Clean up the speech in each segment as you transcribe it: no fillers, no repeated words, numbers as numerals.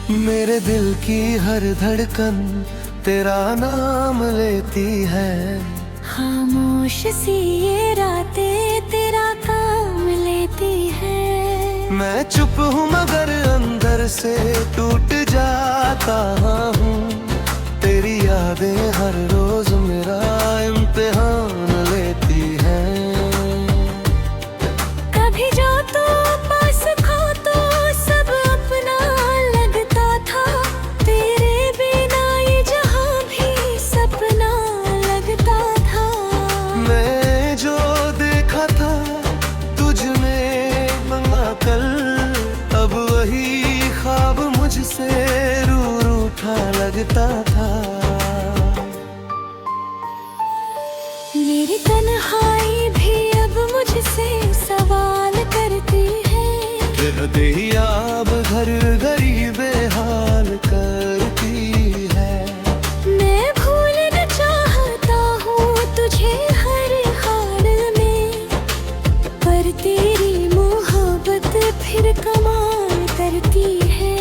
मेरे दिल की हर धड़कन तेरा नाम लेती है। खामोश सी ये रातें तेरा काम लेती है। मैं चुप हूँ मगर अंदर से टूट जाता हूँ। तेरी यादें हर रोज मेरा इम्तिहान लेती हैं। कभी जो तू पास खो तो सब अपना लगता था। तेरे बिना ये जहां भी सपना लगता था। मैं जो देखा था तुझ में मंगा कल, अब वही ख्वाब मुझसे रूठा लगता था। मेरी तन्हाई भी अब मुझसे सवाल करती है। दरियाब घर गरीबे हाल करती है। मैं भूलना चाहता हूँ तुझे हर हाल में, पर तेरी मोहब्बत फिर कमाल करती है।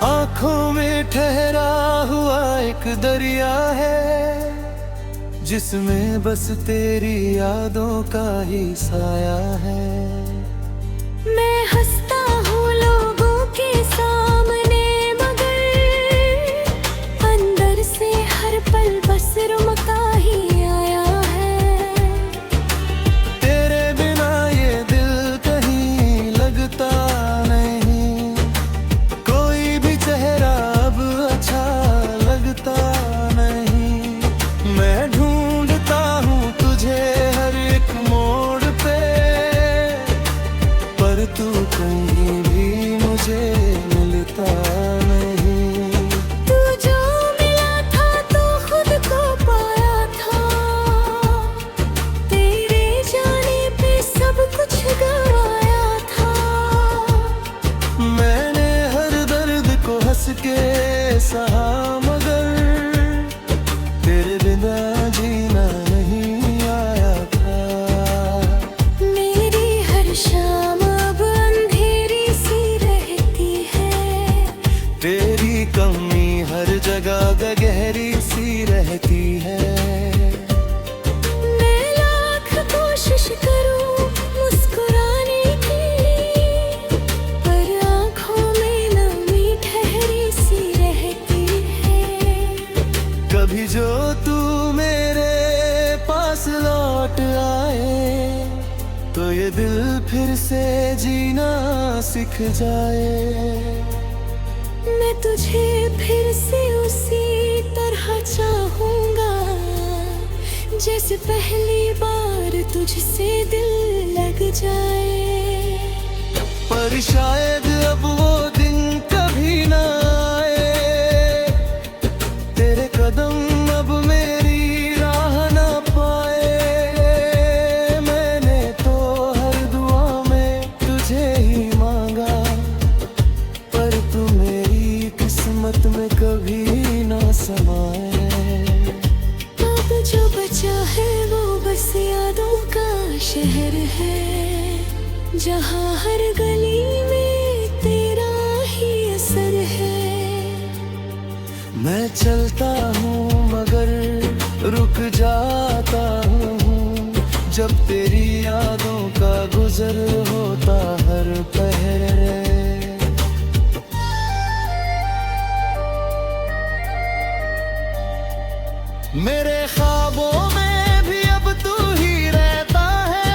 आँखों में ठहरा हुआ एक दरिया है, जिसमें बस तेरी यादों का ही साया है। मैं हंसता हूँ लोगों के सामने, मगर अंदर से हर पल बस रुमका ही आया है। तेरे बिना ये दिल कहीं लगता नहीं, कोई भी चेहरा अब अच्छा लगता नहीं। मैं ढूंढता हूँ तुझे हर एक मोड़ पे, पर तू कहीं भी मुझे मिलता नहीं। तू जो मिला था तो खुद को पाया था। तेरे जाने पे सब कुछ गवाया था। मैंने हर दर्द को हंस के सहा, मगर तेरे बिना जीना नहीं आया था। मेरी हर शाम अब अंधेरी सी रहती है। तेरी कमी हर जगह गहरी सी रहती है। मैं लाख कोशिश करूं मुस्कुराने की, पर आँखों में नमी ठहरी सी रहती है। कभी जो तू मेरे पास लौट आए, तो ये दिल फिर से जीना सीख जाए। मैं तुझे फिर से उसी तरह चाहूंगा, जैसे पहली बार तुझसे दिल लग जाए। पर शायद अब वो दिन कभी ना आए, तेरे कदम अब मेरी राह ना पाए। मैंने तो हर दुआ में तुझे ही मांगा, पर तू मेरी किस्मत में कभी ना समाए। अब जो बचा है वो बस यादों का शहर है, जहाँ हर गली में तेरा ही असर है। मैं चलता हूँ मगर रुक जाता हूँ, जब तेरी यादों का गुजर होता हर पहरे। मेरे ख्वाबों में भी अब तू ही रहता है,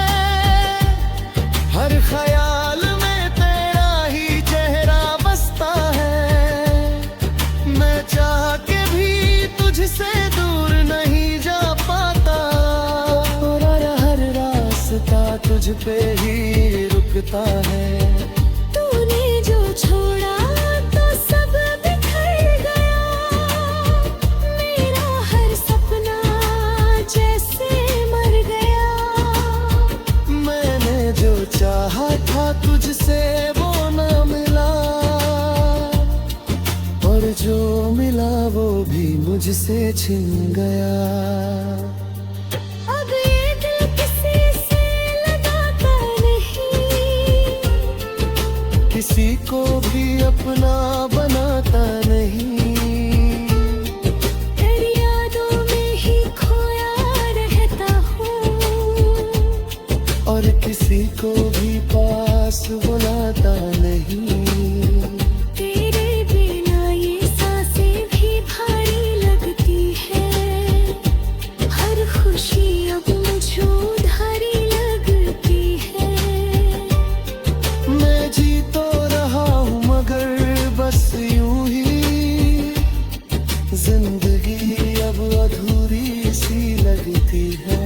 हर ख्याल में तेरा ही चेहरा बसता है। मैं चाह के भी तुझसे दूर नहीं जा पाता, और हर रास्ता तुझ पे ही रुकता है। तूने जो छोड़ा तो सब बिखर गया, मेरा हर सपना जैसे मर गया। मैंने मुझसे छिन गया। अब ये दिल किसी से लगाता नहीं, किसी को भी अपना बनाता नहीं। तेरी यादों में ही खोया रहता हूँ, और किसी को भी पास बुलाता नहीं। तेरे बिना ये सांसें भी भारी लगती है, हर खुशी अब मुझे उधारी लगती है। मैं जी तो रहा हूँ मगर बस यूं ही, जिंदगी अब अधूरी सी लगती है।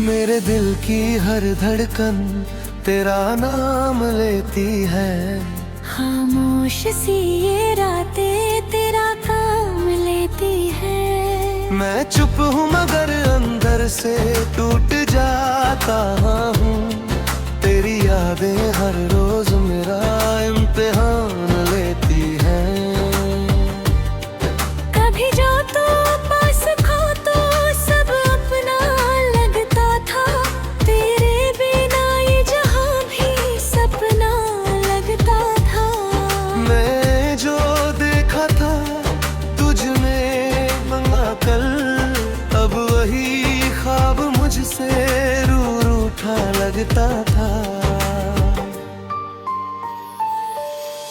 मेरे दिल की हर धड़कन तेरा नाम लेती है। खामोश सी ये रातें तेरा काम लेती है। मैं चुप हूँ मगर अंदर से टूट जाता हूँ। तेरी यादें हर रोज मेरा इम्तिहान लेती हैं। कभी जो तू पास खो तो सब अपना लगता था, तेरे बिना ये जहां भी सपना लगता था। मैं जो देखा था तुझ में मंगा कल, अब वही ख्वाब मुझसे रूठा लगता था।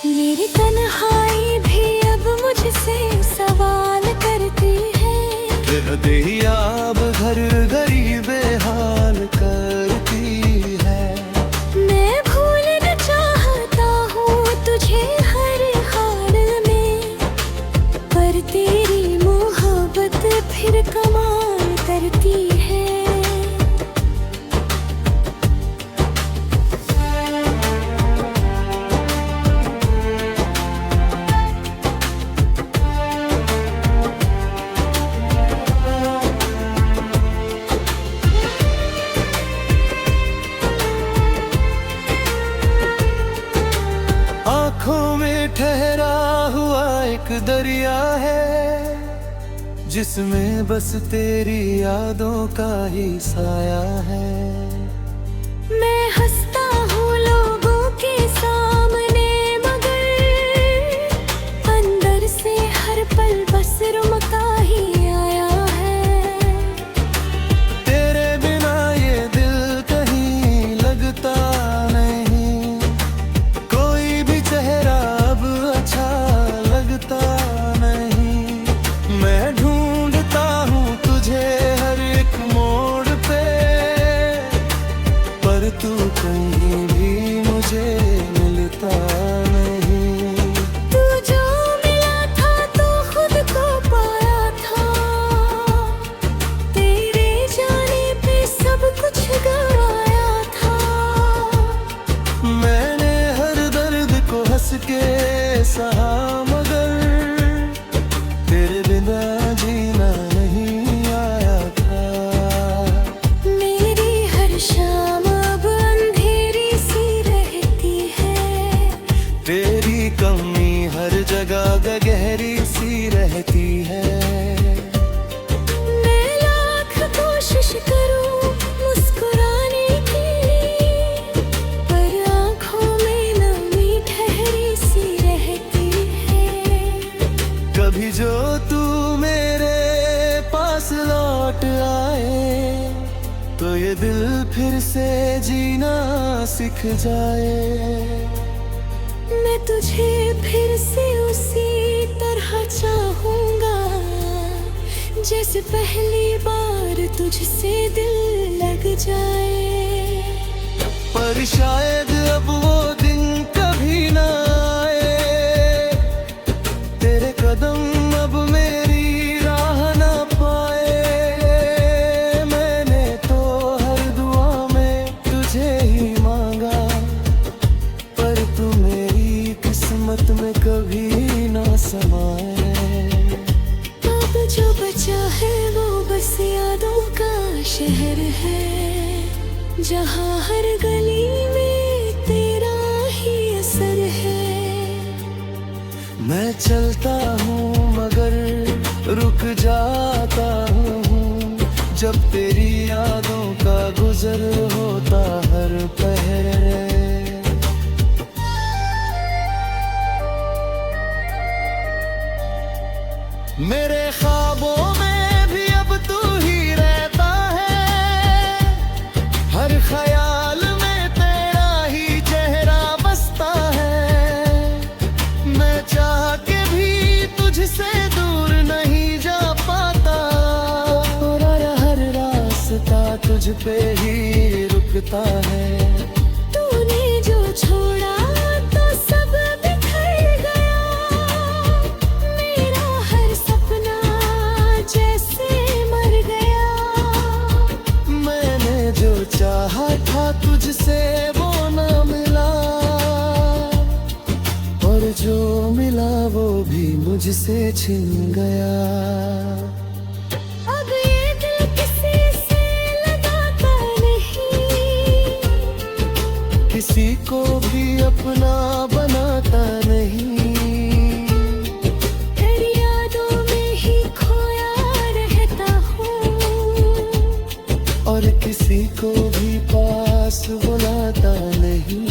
मेरी तन्हाई भी अब मुझसे सवाल करती है। दहियाब घर गरीबे हाल करती है। मैं भूलना चाहता हूँ तुझे हर हाल में, पर तेरी मोहब्बत फिर कमाल करती है। आँखों में ठहरा हुआ एक दरिया है, जिसमें बस तेरी यादों का ही साया है। मैं हंसता हूँ लोगों के सामने, मगर अंदर से हर पल बस रुमका ही आया है। तेरे बिना ये दिल कहीं लगता नहीं, कोई भी चेहरा अब अच्छा लगता नहीं। मैं ढूंढता हूँ तुझे हर एक मोड़ पे, पर तू कहीं भी मुझे मिल लौट आए तो ये दिल फिर से जीना सीख जाए। मैं तुझे फिर से उसी तरह चाहूंगा जैसे पहली बार तुझसे दिल लग जाए। पर शायद अब वो दिन कभी ना आए, तेरे कदम अब मेरी राह ना पाए। मैंने तो हर दुआ में तुझे ही मांगा, पर तू मेरी किस्मत में कभी ना समाए। अब जो बचा है वो बस यादों का शहर है, जहाँ हर गली में तेरा ही असर है। मैं चलता हूँ मगर रुक जाता हूँ, जब तेरी यादों का गुजर होता हर पहर। मेरे ख्वाबों में भी अब तू ही रहता है, हर ख्याल में तेरा ही चेहरा बसता है। मैं चाह के भी तुझसे दूर नहीं जा पाता, और हर रास्ता तुझ पे ही रुकता है। तूने जो छोड़ा तो सब बिखर गया, मेरा हर सपना जैसे मर गया। मैंने जो चाहा था तुझसे वो ना मिला, और जो मिला वो भी मुझसे छिन गया। अब ये दिल किसी से लगाता नहीं, किसी को भी अपना बनाता नहीं, तेरी यादों में ही खोया रहता हूँ, और किसी को भी पास बुलाता नहीं।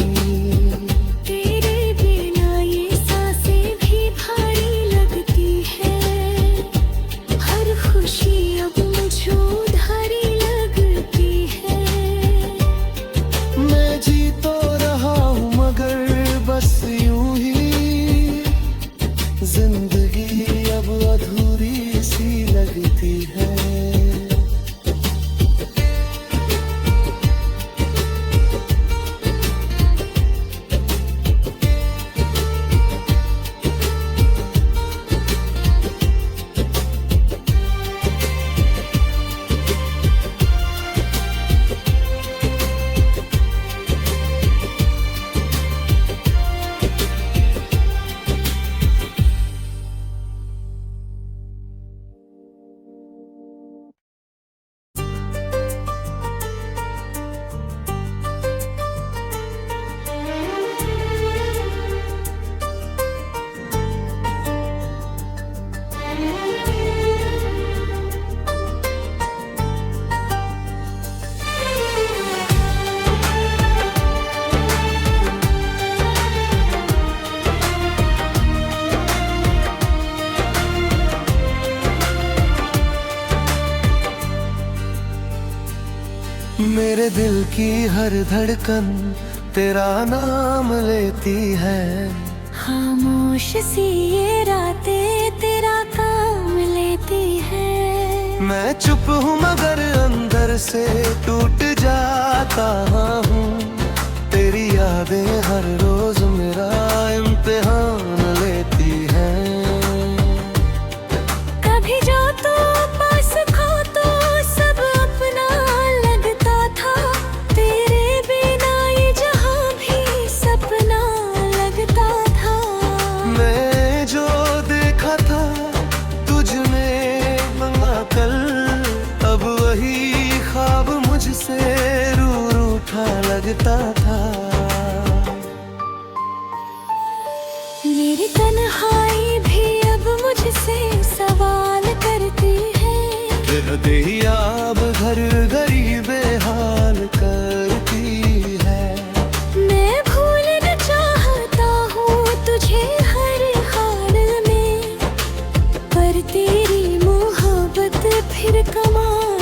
तेरे बिना ये सांसें भी भारी लगती है, हर खुशी अब मुझे उधारी लगती है। मैं जी तो रहा हूँ मगर बस यूं ही, जिंदगी अब अधूरी सी लगती है। मेरे दिल की हर धड़कन तेरा नाम लेती है, खामोश सी ये रातें तेरा काम लेती है। मैं चुप हूँ मगर अंदर से टूट जाता हूँ, तेरी यादें हर रोज मेरा इम्तिहान लेती हैं। कभी जो तू पास खो तो सब अपना लगता था, तेरे बिना ये जहां भी सपना लगता था। मैं जो देखा था तुझ में मंगा कल, अब वही ख्वाब मुझसे रूठा लगता था। मेरी तन्हाई भी अब मुझसे सवाल करती है, दरियाब घर गरीबे हाल करती है। मैं भूलना चाहता हूँ तुझे हर हाल में, पर तेरी मोहब्बत फिर कमाल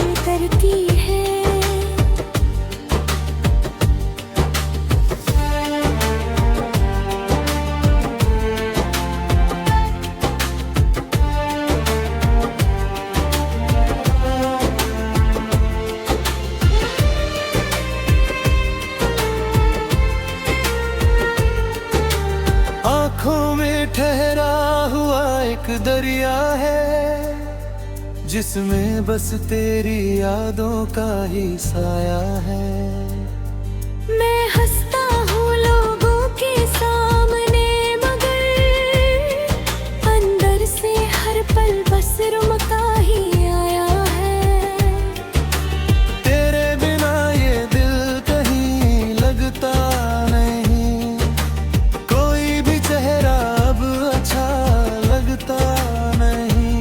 दरिया है जिसमें बस तेरी यादों का ही साया है। मैं हंसता हूँ लोगों के सामने मगर अंदर से हर पल बस रुमका ही आया है। तेरे बिना ये दिल कहीं लगता नहीं, कोई भी चेहरा अब अच्छा लगता नहीं।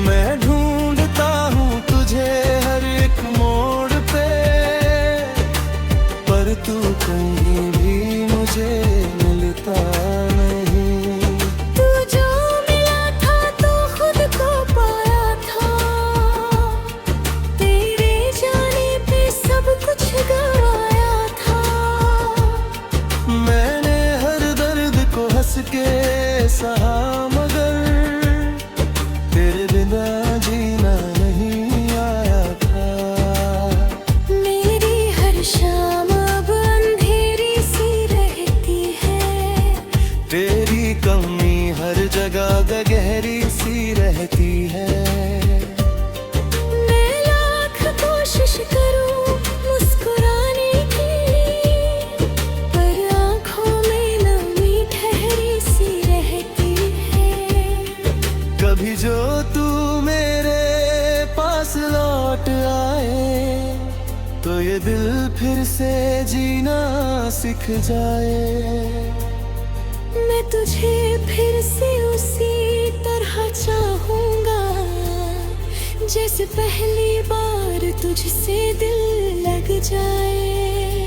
मैं ढूंढता हूँ तुझे हर एक मोड़ पे, पर तू कहीं भी मुझे मिलता नहीं। तू जो मिला था तो खुद को पाया था, तेरे जाने पे सब कुछ गवाया था। मैंने हर दर्द को हंस के सहा मगर तेरे बिना जीना नहीं आया था। मेरी हर शाम अब अंधेरी सी रहती है, तेरी कमी हर जगह गहरी सी रहती है। मैं लाख कोशिश करूं मुस्कुराने की, पर आंखों में नमी ठहरी सी रहती है। कभी जो तू मेरे पास लौट आए तो ये दिल फिर से जीना सीख जाए। मैं तुझे फिर से उसी तरह चाहूंगा जैसे पहली बार तुझसे दिल लग जाए।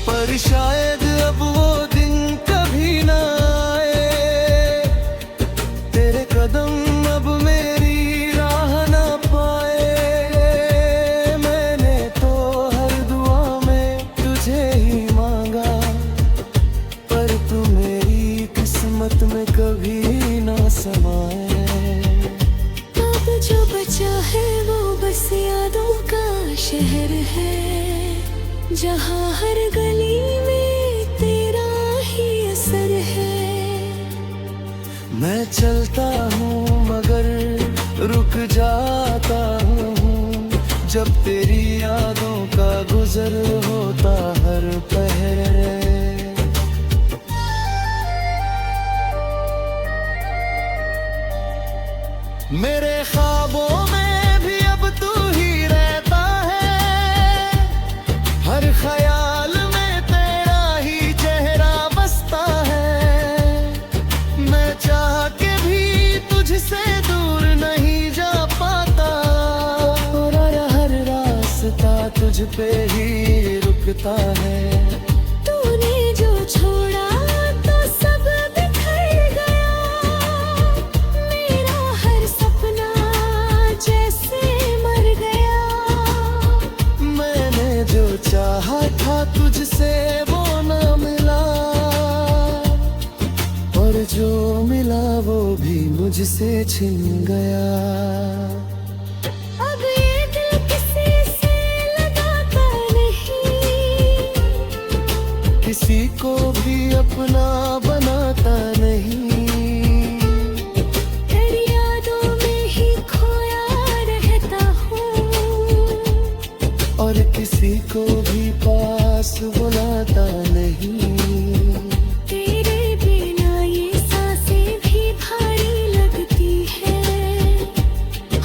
पर शायद अब वो दिन कभी ना आए, तेरे कदम अब मेरी राह ना पाए। मैंने तो हर दुआ में तुझे ही मांगा, पर तू मेरी किस्मत में कभी ना समाए। अब जो बचा है वो बस यादों का शहर है, जहाँ हर गली में तेरा ही असर है। मैं चलता हूँ मगर रुक जाता हूँ जब तेरी यादों का गुजर होता हर पहर। मेरे ख्वाबों में भी अब तू ही रहता है, हर ख्याल में तेरा ही चेहरा बसता है। मैं चाह के भी तुझसे दूर नहीं जा पाता, और हर रास्ता तुझ पे ही रुकता है। तूने जो छोड़ा तो सब बिखर गया, मेरा हर सपना जैसे मर गया। मैंने जो चाहा था तुझसे वो ना मिला, और जो मिला वो भी मुझसे छिन गया। अब ये दिल किसी से लगाता नहीं, किसी को भी अपना बनाता नहीं, तेरी यादों में ही खोया रहता हूँ, और किसी को भी पास बुलाता नहीं। तेरे बिना ये सांसें भी भारी लगती है,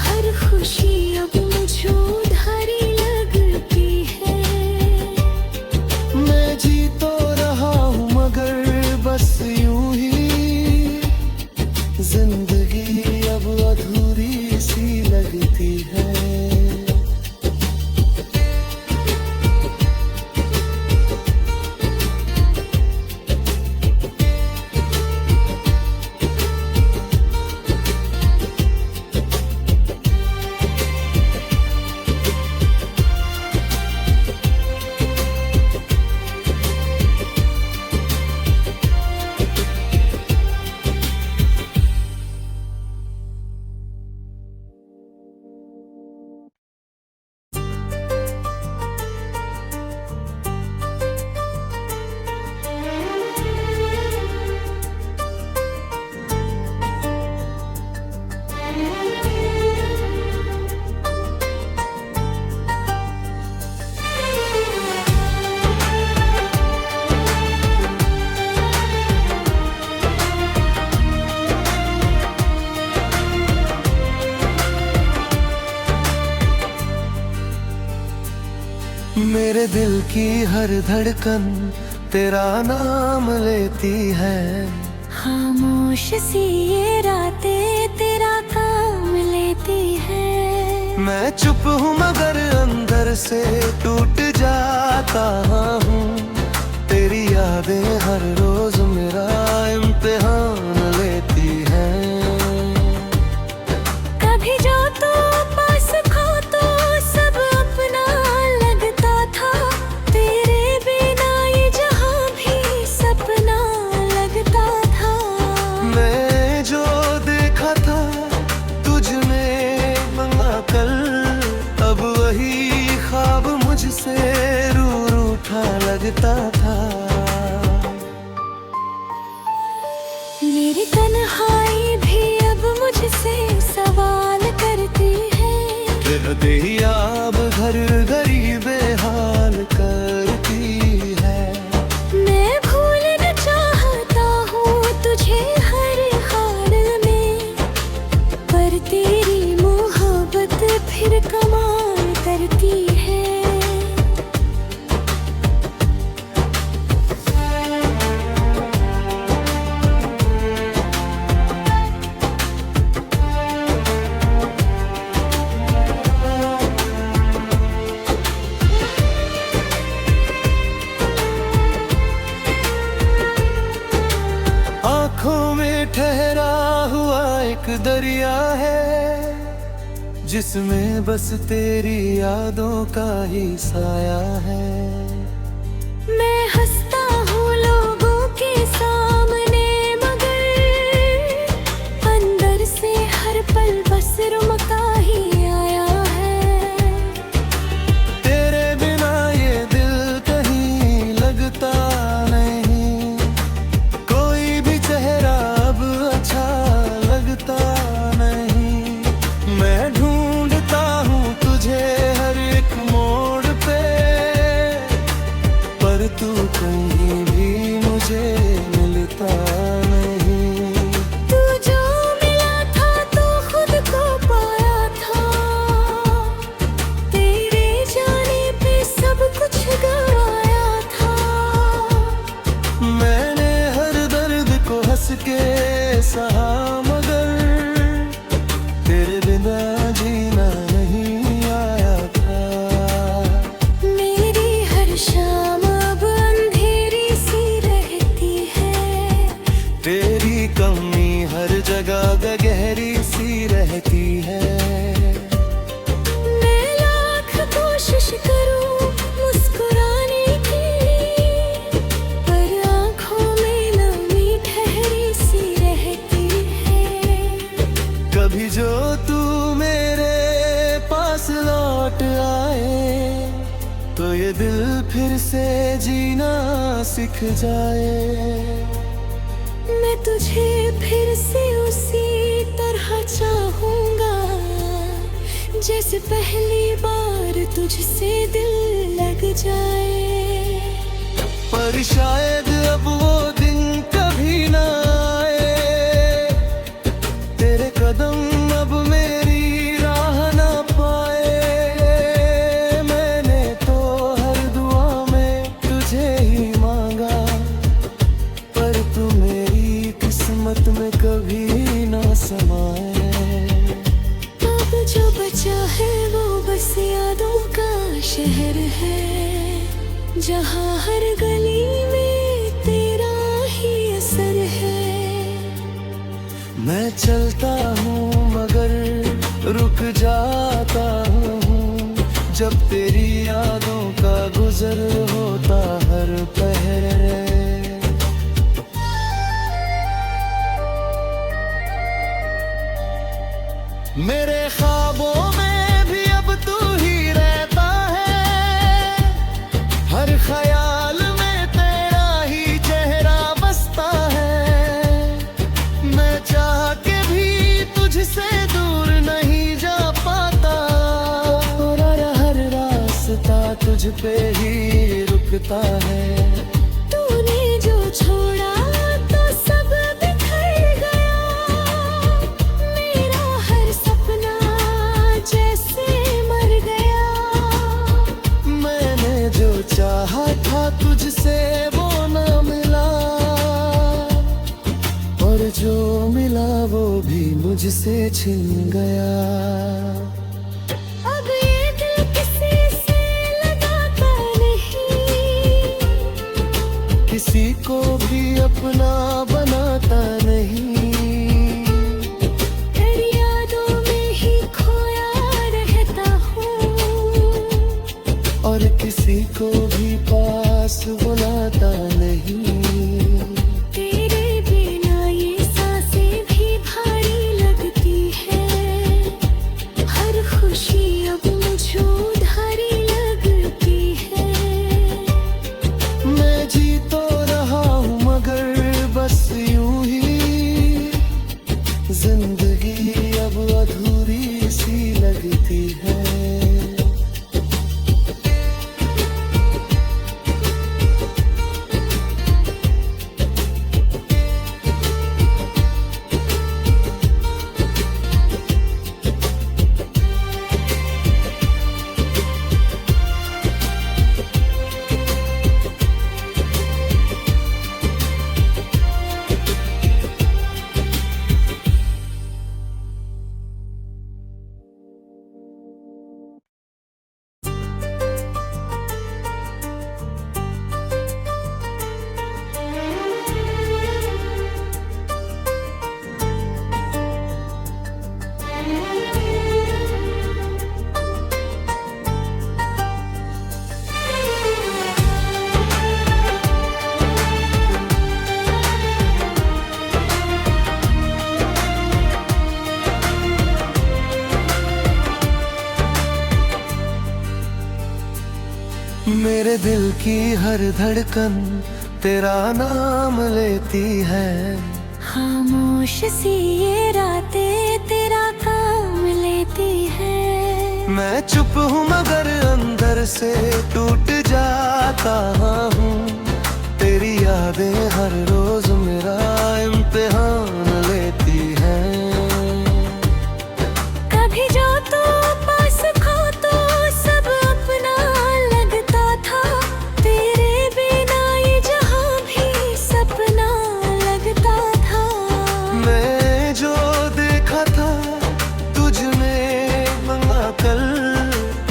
हर खुशी अब मुझे उधारी लगती है। मैं जी तो रहा हूँ मगर बस यूं ही, जिंदगी अब अधूरी सी लगती है। मेरे दिल की हर धड़कन तेरा नाम लेती है। खामोश सी ये रातें तेरा काम लेती है। मैं चुप हूँ मगर अंदर से टूट जाता हूँ। तेरी यादें हर रोज मेरा इम्तिहान लेती हैं। कभी जो तू पास खो तो सब अपना लगता था। तेरे बिना ये जहां भी सपना लगता था। मैं जो देखा था तुझ में मंगा कल, अब वही ख्वाब मुझसे रूठा लगता था। मेरी तन्हाई भी अब मुझसे सवाल करती है। दरियाब घर गरीबे हाल करती है। मैं भूलना चाहता हूँ तुझे हर हाल में, पर तेरी मोहब्बत फिर कमाल करती है। आँखों में ठहरा हुआ एक दरिया है, जिसमें बस तेरी यादों का ही साया है। मैं हंसता हूँ लोगों के सामने, मगर अंदर से हर पल बस रुमका ही आया है। तेरे बिना ये दिल कहीं लगता नहीं, कोई भी चेहरा अब अच्छा लगता नहीं। मैं ढूंढता हूँ तुझे हर एक मोड़ पे, पर तू कहीं भी मुझे मिलता नहीं। तू जो मिला था तो खुद को पाया था। तेरे जाने पे सब कुछ गवाया था। मैंने हर दर्द को हंस के सहा, मगर तेरे बिना जीना नहीं आया था। मेरी हर शाम अब अंधेरी सी रहती है। तेरी कमी हर जगह गहरी सी रहती है। मैं लाख कोशिश करूं मुस्कुराने की, पर आँखों में नमी ठहरी सी रहती है। कभी जो तू मेरे पास लौट आए, तो ये दिल फिर से जीना सीख जाए। मैं तुझे फिर से उसी तरह चाहूंगा, जैसे पहली बार तुझसे दिल लग जाए। पर शायद अब वो दिन कभी ना आए, तेरे कदम अब मेरी राह ना पाए। मैंने तो हर दुआ में तुझे ही मांगा, पर तू मेरी किस्मत में कभी ना समाए। अब जो बचा है वो बस यादों का शहर है, जहाँ हर गली में तेरा ही असर है। मैं चलता हूँ मगर रुक जाता हूँ, जब तेरी यादों का गुजर होता हर पहर। मेरे ख्वाबों में भी अब तू ही रहता है, हर ख्याल में तेरा ही चेहरा बसता है। मैं चाह के भी तुझसे दूर नहीं जा पाता, और हर रास्ता तुझ पे ही रुकता है। तूने जो छोड़ा तो सब बिखर गया, मेरा हर सपना जैसे मर गया। मैंने मुझसे छिन गया। अब ये दिल किसी से लगाता नहीं, किसी को भी अपना बनाता नहीं। तेरी यादों में ही खोया रहता हूँ, और किसी को भी पास बुलाता नहीं। तेरे बिना ये सांसें भी भारी लगती है, हर खुशी अब मुझे उधारी लगती है। मैं जी तो रहा हूँ मगर बस यूं ही, जिंदगी अब अधूरी सी लगती है। मेरे दिल की हर धड़कन तेरा नाम लेती है। खामोश सी ये रातें तेरा काम लेती है। मैं चुप हूँ मगर अंदर से टूट जाता हूँ। तेरी यादें हर रोज मेरा इम्तिहान लेती हैं। कभी जो तो पास खो तो सब अपना लगता था, तेरे बिना ये जहां भी सपना लगता था। मैं जो देखा था तुझ में मंगा कल,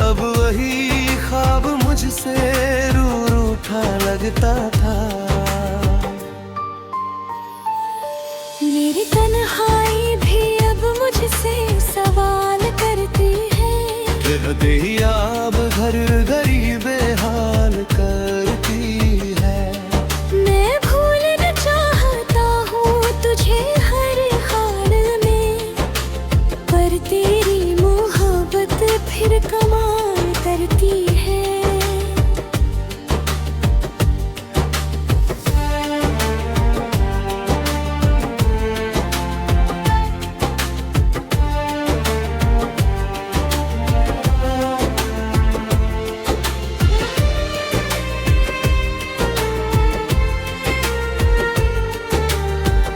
अब वही ख्वाब मुझसे रूठ रूठा लगता था। मेरी तन्हाई भी अब मुझसे सवाल करती है। दरियाब घर गरीबे हाल करती है। मैं भूलना चाहता हूँ तुझे हर हाल में, पर तेरी मोहब्बत फिर कमाल करती है।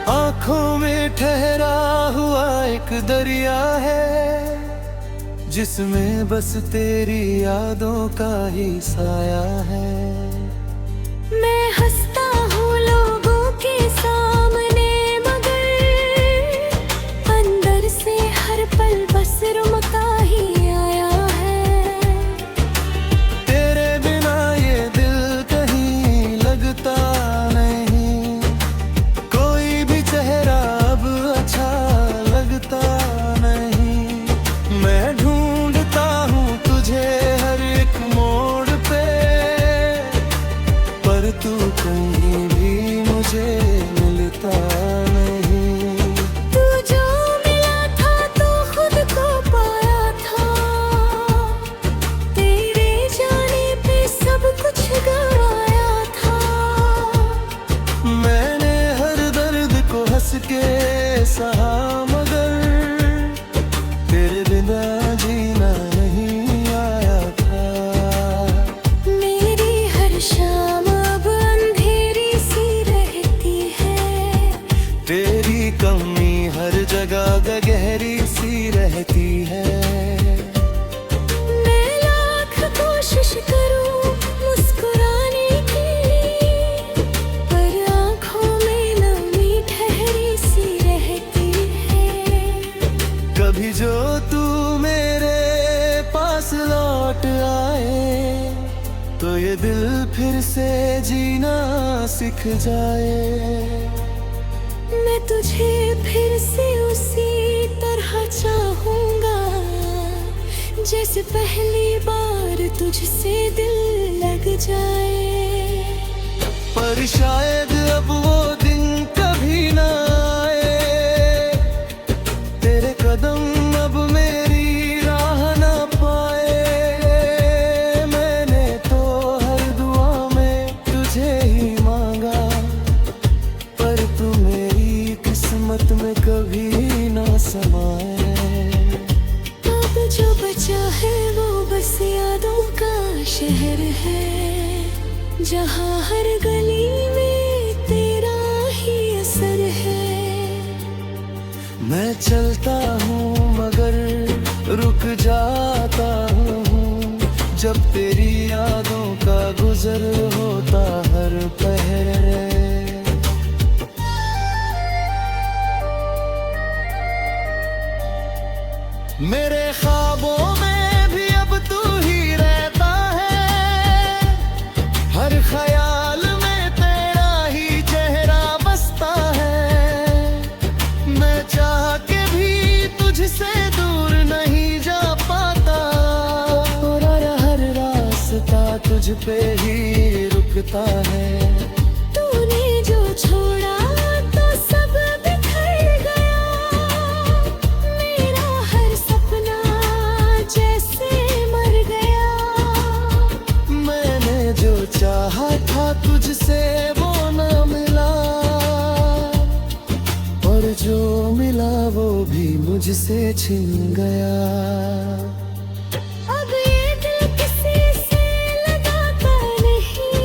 आँखों में ठहरा हुआ एक दरिया है, जिसमें बस तेरी यादों का ही साया है। मैं हंसता हूँ लोगों के सामने, मगर अंदर से हर पल बस रुमका ही आया है। तेरे बिना ये दिल कहीं लगता नहीं, कोई भी चेहरा अब अच्छा लगता नहीं। मैं ढूंढता हूँ तुझे हर एक मोड़ पे, पर तू कहीं भी मुझे मिलता नहीं। तू जो मिला था तो खुद को पाया था, तेरे जाने पे सब कुछ गवाया था। मैंने हर दर्द को हंस के सहा, मगर तेरे बिना जीना नहीं आया था। मेरी हर शाम अब अंधेरी सी रहती है, तेरी कमी हर जगह गहरी सी रहती है। मैं लाख कोशिश करूं मुस्कुराने की, पर आंखों में नमी ठहरी सी रहती लौट आए तो ये दिल फिर से जीना सीख जाए। मैं तुझे फिर से उसी तरह चाहूंगा जैसे पहली बार तुझसे दिल लग जाए। पर शायद अब वो दिन कभी ना आए, तेरे कदम अब मेरी राह ना पाए। मैंने तो हर दुआ में तुझे ही मांगा, पर तू मेरी किस्मत में कभी ना समाए। अब जो बचा है वो बस यादों का शहर है, जहाँ हर गली में तेरा ही असर है। मैं चलता हूँ मगर रुक जाता हूँ, जब तेरी यादों का गुजर होता हर पहर। मेरे ख्वाबों में भी अब तू ही रहता है, हर ख्याल में तेरा ही चेहरा बसता है। मैं चाह के भी तुझसे दूर नहीं जा पाता, और हर रास्ता तुझ पे ही रुकता है। तूने जो छोड़ा तो सब बिखर गया, मेरा हर सपना जैसे मर गया। मैंने जो चाहा था तुझसे वो ना मिला, और जो मिला वो भी मुझसे छिन गया। अब ये दिल किसी से लगाता नहीं,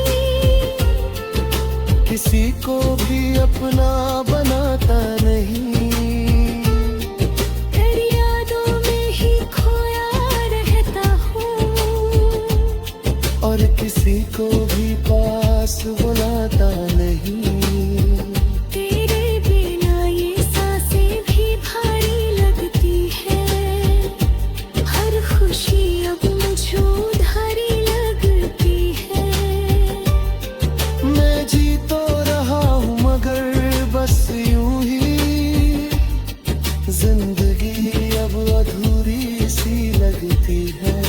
किसी को भी अपना बनाता नहीं, तेरी यादों में ही खोया रहता हूँ, और किसी को भी पास बुलाता नहीं। तेरे बिना ये सांसें भी भारी लगती है, हर खुशी अब मुझे उधारी लगती है। मैं जी तो रहा हूँ मगर बस यूं ही, जिंदगी अब अधूरी सी लगती है।